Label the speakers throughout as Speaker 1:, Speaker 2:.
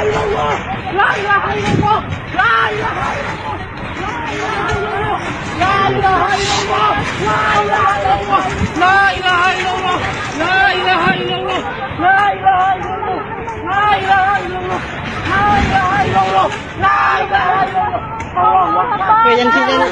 Speaker 1: illallah, la ilaha illallah, la ilaha illallah, la ilaha illallah, la ilaha illallah, la ilaha illallah, la ilaha illallah, la ilaha illallah, la ilaha illallah, la ilaha illallah.
Speaker 2: Oke, yang sini, gini.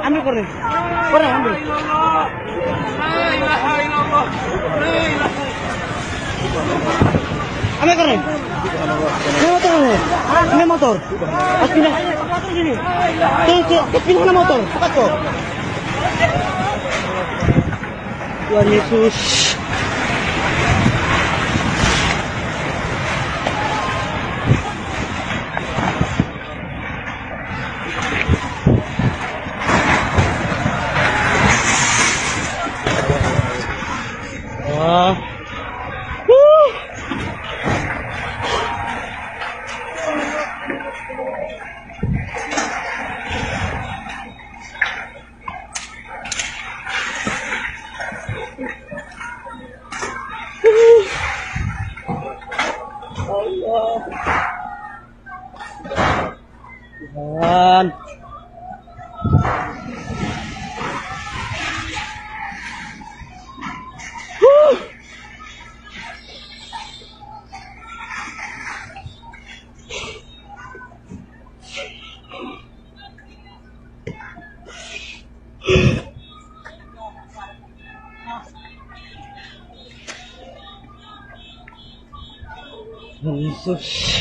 Speaker 2: Ambil koreng, ambil. Ambil koreng. Ini motor. Pas pindah. Pindah na motor. Cepat kok. Tuhan Yesus. Wah. Allah. Tuhan. Yesus.